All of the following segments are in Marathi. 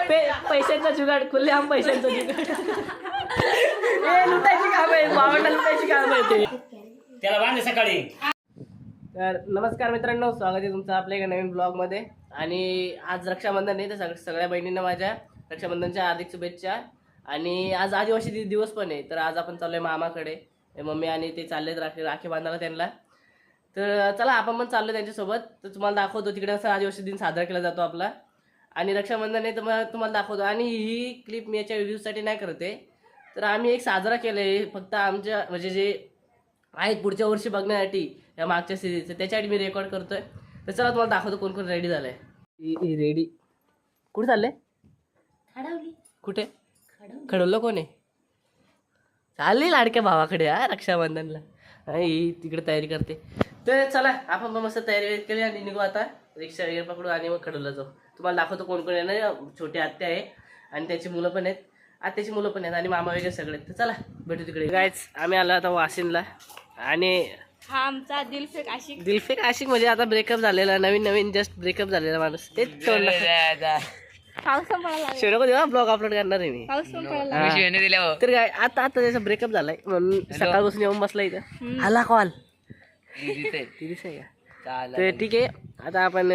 पैशांचा जुगाड खुल्लेआम पैशांचा जुगाड लुटायची काम आहे बाबांना लुटायची काम आहे ते त्याला बांधले सकाळी. तर नमस्कार मित्रांनो, स्वागत आहे तुमचं आपल्या एका नवीन ब्लॉगमध्ये. आणि आज रक्षाबंधन आहे, तर सगळ्या बहिणींना माझ्या रक्षाबंधनच्या हार्दिक शुभेच्छा. आणि आज आदिवासी दिवस पण आहे, तर आज आपण चाललोय मामाकडे. मम्मी आणि ते चाललेत राखी बांधायला त्यांना. तर चला आपण पण चाललो त्यांच्यासोबत. तर तुम्हाला दाखवतो तिकडे असं आदिवासी दिन साजरा केला जातो आपला. आणि रक्षाबंधन आहे तर तुम्हाला दाखवतो. आणि ही क्लिप मी याच्या व्ह्यूजसाठी नाही करते, तर आम्ही एक साजरा केलं आहे फक्त आमच्या म्हणजे जे आहेत पुढच्या वर्षी बघण्यासाठी या मागच्या सिरीजचं, त्याच्यासाठी मी रेकॉर्ड करतोय. तर चला तुम्हाला दाखवतो कोण कोण रेडी झालंय. रेडी कुठे चाललंय? कुठे खडवलं कोण आहे? चालली लाडक्या भावाकडे हा रक्षाबंधनला. ही तिकडे तयारी करते. तर चला आपण पण मस्त तयारी केली आणि निघू आता. रिक्षा वगैरे पकडू आणि मग खडवला जाऊ. तुम्हाला दाखवतो कोण कोण आहे ना. छोटी आत्या आहे आणि त्याची मुलं पण आहेत, आत्याची मुलं पण आहेत आणि मामा वगैरे सगळे. तर चला भेटू तिकडे. गायच आम्ही आलो आता वाशिमला. आणि हा आमचा दिलफेक आशिक म्हणजे आता ब्रेकअप झालेला, नवीन जस्ट ब्रेकअप झालेला माणूस. तेच पाऊस पण पडायला शेवट देवा ब्लॉग अपलोड करणार आहे मी. पाऊस पण पडायला तर काय आता त्याचा ब्रेकअप झालाय म्हणून सकाळपासून येऊन बसला इथं. आला कॉल आहे का? तर ठीक आहे, आता आपण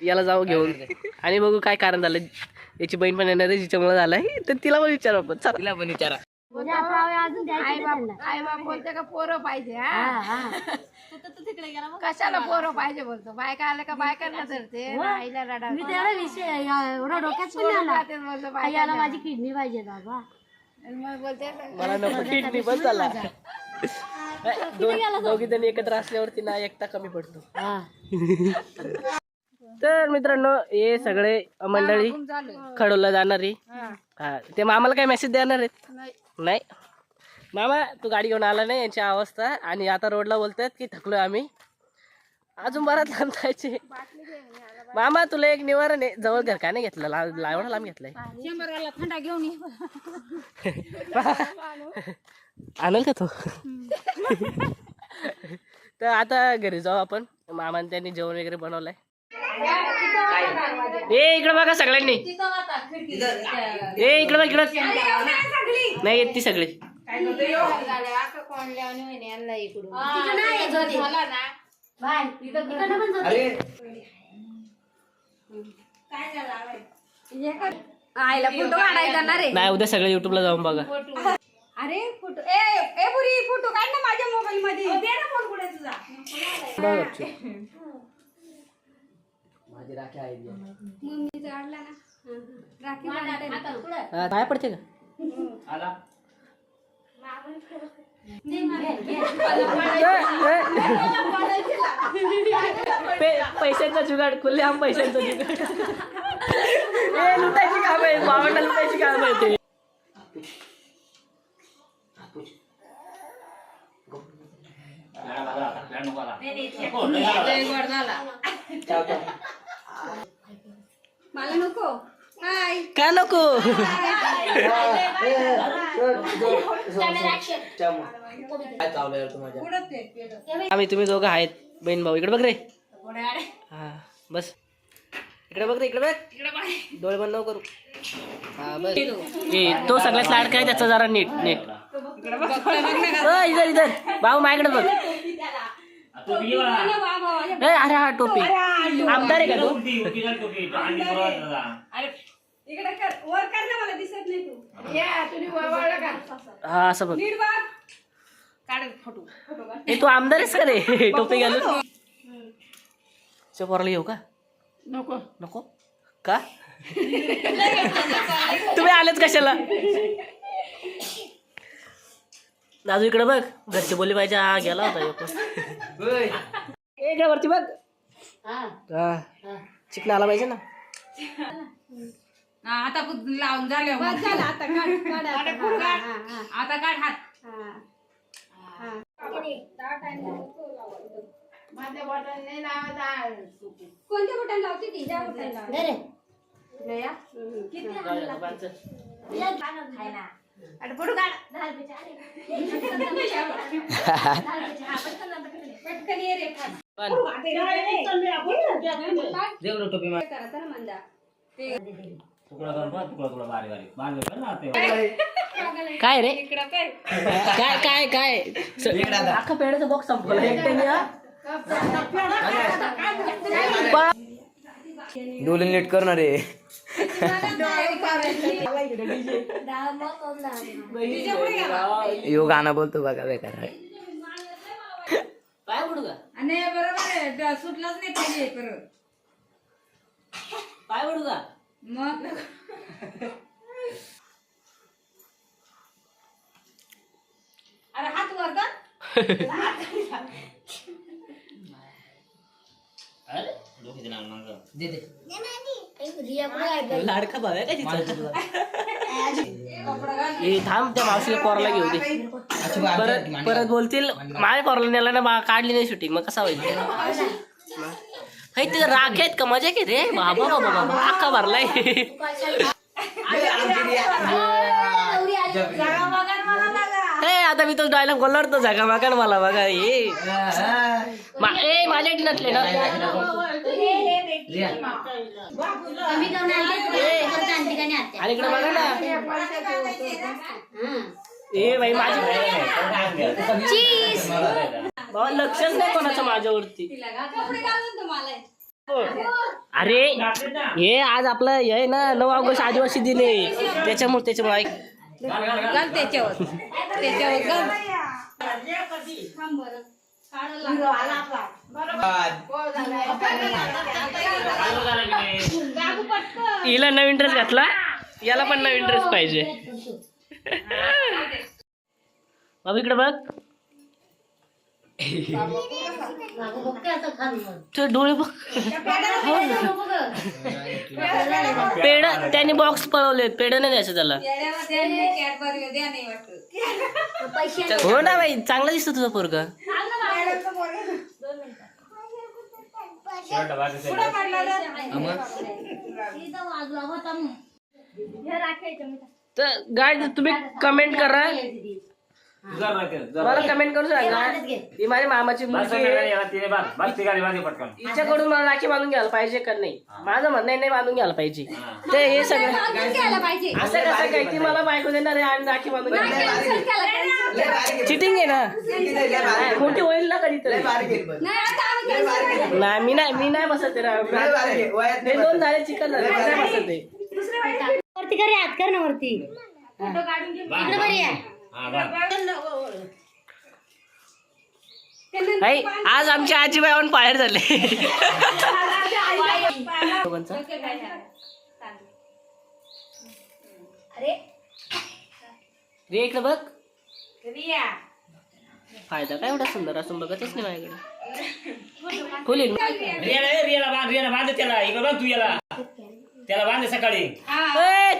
याला जाऊ घेऊन आणि बघू काय कारण झालं. याची बहीण पण येणार आहे जिच्यामुळे झालाय, तर तिला पण विचारू आपण. चला तिला पण विचारा. आई बाप बोलते का पोरं पाहिजे कशाला पोरं पाहिजे बोलतो. बायका आले का बायकांना धरते, आईला रडा. मी तेवढा विषय एवढा डोक्यात पण आला माझी किडनी पाहिजे बाबा. मग बोलते मला नको किडनी बस झाला. दोघी जणी एकत्र असल्यावरती ना एकटा कमी पडतो. तर मित्रांनो हे सगळे मंडळी खडवला जाणारी. हा ते मामाला काय मेसेज देणार आहेत? नाही मामा तू गाडी घेऊन आला नाही यांची अवस्था. आणि आता रोडला बोलतात की थकलोय आम्ही, अजून बराच लांब जायचे. मामा तुला एक निवारण आहे, जवळ घर का नाही घेतलं, एवढा लांब घेतलाय. थंडा घेऊन आणल का तो? तर आता घरी जाऊ आपण. मामाने त्यांनी जेवण वगैरे बनवलंय. ए इकडे बघा सगळ्यांनी. ए इकडे बघ इकडं. नाही येत ती सगळी. आईला फोटो काढायला जाणार आहे. नाही उद्या सगळे युट्यूबला जाऊन बघा. अरे फोटो ए पुरी फोटो काढ ना माझ्या मोबाईल मध्ये. दे ना फोन कुठे तुझा. माझी राखी आहे मम्मीचा काढला ना राखी बांधते. काय पडते का? आला पैशांचा जुगाड खुल्लेआम पैशांचा जुगाड लुटायची काम आहे बाबांना लुटायची काम आहे ते. मला नको. का नको? आम्ही तुम्ही दोघं आहेत बहीण भाऊ. इकडे बघ रे. हा बस इकडे बघ रे. इकडे बघ, डोळे बंद नको करू. हा बस. तो सगळ्यात लाडका आहे त्याचा, जरा नीट इधर भाऊ माझ्याकडे बघ. अरे हा टोपी आमदार आहे का तो? हा असं बघ. तू आमदार आहेस का रे टोपी घालून? पोराला येऊ का? नको नको का? तुम्ही आलेच कशाला? दादू इकडे बघ, घरचे बोलले पाहिजे. हा गेला होता वरती बघ. चिकना आला पाहिजे ना. आता लावून झालं. आता काढ हात. माझ्या बटन नाही लावत. कोणत्या बटन लावते ती? ज्या बटन लावते अरे फोटो काढ. पटकन ये रे. तुकडा करून बघ, तुकडा बारीक बारीक बांधलं पण ना ते. काय रे इकडं काय काय काय काय अख्खा पेढ्याचा बॉक्स संपला एकट्याने हा? डोले नीट करणार आहे. यो गाणं बोलतो बघा बेकार आहे. पाय पडू का आणि बरोबर आहे सुटलाच नाही पाहिजे परत पाय पडू का मग अरे हात वर कर अरे, डोक्याचं नाव मागं. दे दे लाडका भाव आहे का तिचा हे थांब त्या मावशीला पोराला घेऊ दे परत परत बोलतील माझ्या पोराला नेला ना काढली नाही शूटिंग मग कसा होईल हे तिथं राख आहेत का मजा की रे बाबा बाबा बाबा अख्खा भरलाय हे आता मी तो डायलॉग बोलणार तो जागा मागा मला बघा हे माझ्या नसले ना आणि इकडे बघा ना ए भाई माझी बाबा लक्षच नाही कोणाचं माझ्यावरती अरे हे आज आपलं हे ना 9 ऑगस्ट आदिवासी दिले त्याच्यामुळे ऐक घाल त्याच्यावर घाल हिला नवीन ड्रेस घातला याला पण नवीन ड्रेस पाहिजे बाबा इकडे बघ ते डोळे बघ पेड त्याने बॉक्स पळवले पेड नाही द्यायचं त्याला हो ना बाई चांगला दिसतो तुझा पोरगा शेवटला बाजूचं तर गाय तुम्ही कमेंट करा जर राखेल, जर मला कमेंट करून सांगा ही माझ्या मामाची बस मुलगी तिघाडी आहे. याला तिने बांध, बस तिघाडी बांधे पटकन. हिच्याकडून मला राखी बांधून घ्यायला पाहिजे का नाही माझं म्हणणं आहे, नाही बांधून घ्यायला पाहिजे ते हे सगळं पाहिजे असं कसं काय ती मला बायको देणार आहे आणि राखी बांधून घ्यायला चिटिंग आहे ना मोठी होईल ना कधीतरी नाही मी नाही बसत ते राव. हे 2 झाले चिकन झाले मी नाही बसत ते वरती कर हात कर ना वरती बांध, इकडे बरी आहे हा, बांध. नाही आज आमची आजीबाई ऑन फायर झाले रे इकडे बघ फायदा काय एवढा सुंदर असून बघतच नाही माझ्याकडे फुल रियाला बांध त्याला इकडे बांध तू याला त्याला बांध सकाळी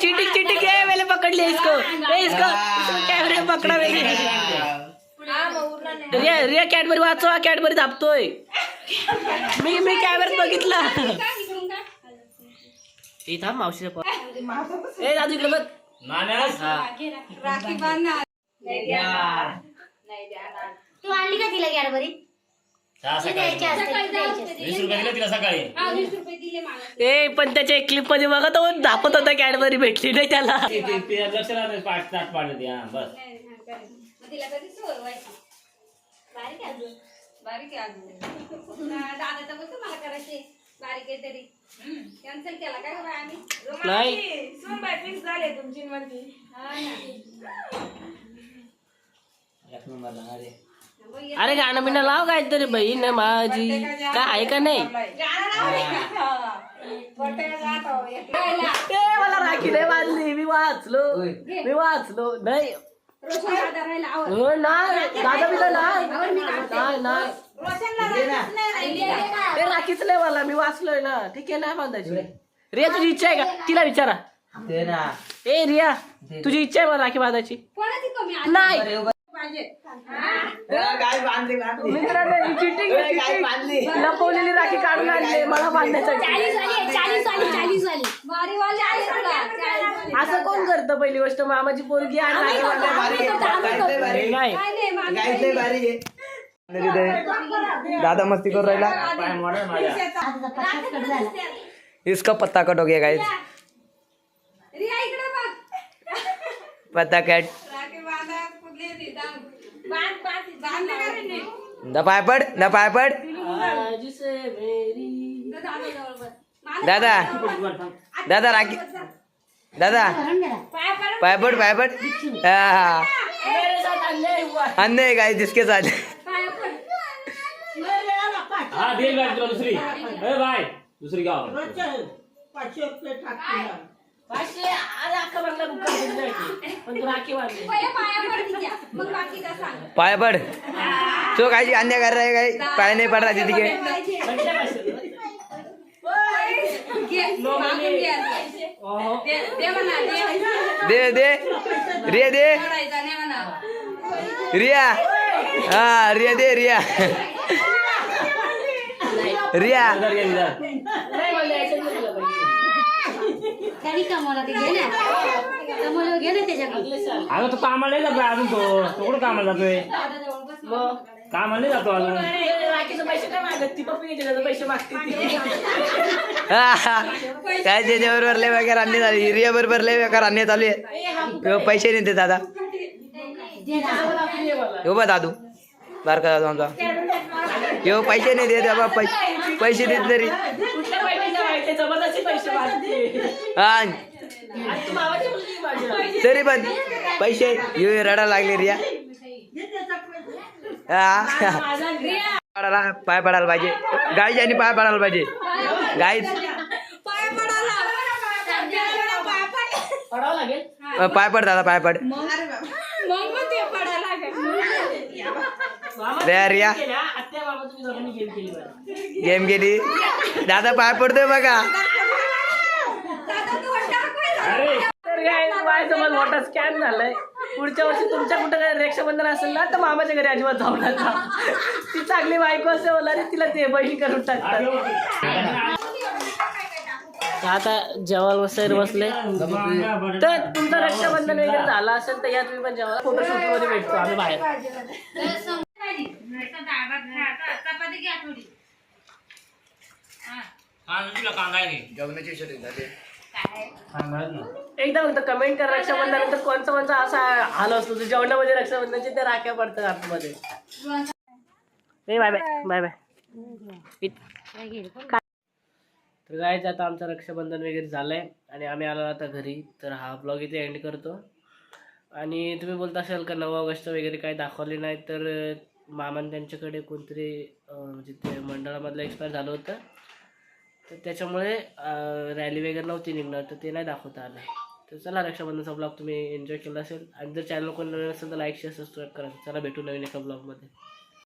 चीटिंग चीटिंग है मैंने पकड़ लिया इसको कैमरे पकडा रिया कॅडबरी वाचवा कॅडबरी दाबतोय मी कॅमेऱ्यात बघितला इथं मावशीचा ए दादू इकडे बघ नाण्यास राखी बांधणार तू आणली का तिला कॅडबरी सकाळी 20 रुपये दिले तिला सकाळी 20 रुपये दिले मला ए पण त्याच्या एक क्लिप मध्ये बघा तो दाखवत होता कॅडबरी भेटली नाही त्याला ते लक्ष राहते ताट पाडलं ते हा बस तिला कधी सवय व्हायची बारीक आहे अजून बारीक आहे अजून दादाचा बघ मला करायचे बारीक आहे तरी कॅन्सल केला काय बघा आम्ही नाही सोमवार फिक्स झाले तुमची मध्ये हा ना एक नंबरला अरे अरे गाणं बिणं लाव काहीतरी बहीण माझी काय आहे का नाही ए, मला राखी नाही बांधली मी वाचलो नाही हो, नाही दादा बिदा नाही ते राखीच नाही मला मी वाचलोय ना ठीक आहे नाही बांधायची रिया तुझी इच्छा आहे का तिला विचारा ए रिया तुझी इच्छा आहे मला राखी बांधायची नाही लपवलेली राखी काढून आणली मला बांधण्यासाठी असं कोण करतं पहिली गोष्ट मामाची पोरगी आणि राखी बांधायला नाही दादा मस्ती करून राहिला. पाय मोडा माझ्या इसका पत्ता कट हो गया गाइस. पताकट राखी बांधा कुठली ती बांध का रे नीट? पायपड पायपड आज से मेरी दादा जवळ बस. मला दादा दादा राखी दादा पाय पड. पायपड पायपड हा मेरे साथ अन्याय हुआ. अन्य काय जिसके साथ पाय पड. हा दे बाय तुला दुसरी ए बाय दुसरी गाव पाचशे आज अख्खा बंगला बुक करून द्यायची. पण तू राखी बांधली. पहिले पाया पड तिच्या. मग बाकीचं सांग. पायपड तो काय अन्य कर रहा है काय पाय नाही पड रहा दीदी के म्हणजे पाचशे. घे. मागून घे आता. ओहो. दे म्हणा, दे. दे रिया दे पडायचा नाही म्हणा. रिया हा रिया दे रिया रिया नाही मला यायचं नाही तुला पैसे. त्यांनी कमवला ते घे ना कमवलं घे ना त्याच्याकडे अगले साल. अगं तू कामाला नाही जातोय अजून तो कुठं कामाला जातोय मग कामाला नाही जातो अजून ते राखीचे पैसे काय मागत ती पप्पी घेते त्याचे पैसे मागते ती. काय त्याच्या बरोबर लय वगैरे अन्य झाली रिया बरोबर लय वगैरे अन्य चालू आहे पैसे नाही देत दादा हो बा दादू बारका दादू आमचा यो पैसे नाही देत बाबा पैसे देत तरी कुठल्या बहिणीला माहिती जबरदस्ती पैसे मागते. हा आणि तू मामाची मुलगी माझी. तरी पण पैसे यो रडा लागले रिया हा पडायला पाय पडायला पाहिजे गाईच आणि पाय पडायला पाहिजे गाईच पाया पडायला. पाया पड. पडावं लागेल. पाय पड दादा पाय पड मग ते पडायला लागेल. मामा रे रिया केल्या, आत्या मामा तुम्ही दोघांनी गेम केली बरं. गेम गेली दादा पाय पडतोय बघा दादा तू टाक. तर काय माझ्यासोबत मोठा स्कॅम झालाय. पुढच्या वर्षी तुमच्या कुठं काय रक्षाबंधन असेल ना तर मामाच्या घरी अजिबात जाऊ नका. ती चांगली बायको असेल बोला रे तिला ते बहिणी करून टाकतात. आता जेवायला वगैरे बसले तर तुमचं रक्षाबंधन वगैरे झालं असेल तर या तुम्ही पण जेवायला फोटोशूट मध्ये भेटतो आम्ही बाहेर. चपाती घ्या थोडी. एकदा फक्त कमेंट कर रक्षाबंधनानंतर कोणचा असा हाल असतो जो जेवणामध्ये रक्षाबंधनाचे ते राख्या पडतात आतमध्ये. Bye bye bye bye. तर गायचं आता आमचं रक्षाबंधन वगैरे झालंय आणि आम्ही आलो आता घरी. तर हा ब्लॉग इथे एंड करतो. आणि तुम्ही बोलता असाल का 9 ऑगस्ट वगैरे काही दाखवले नाही तर मामान त्यांच्याकडे कोणतरी म्हणजे ते मंडळामधलं एक्सपायर झालं होतं तर त्याच्यामुळे रॅली वगैरे नव्हती निघणार तर ते नाही दाखवता आलं. तर चला रक्षाबंधनचा ब्लॉग तुम्ही एन्जॉय केला असेल आणि जर चॅनल कोण नवीन असेल तर लाईक शेअर सबस्क्राईब करा. चला भेटू नवीन एका ब्लॉगमध्ये.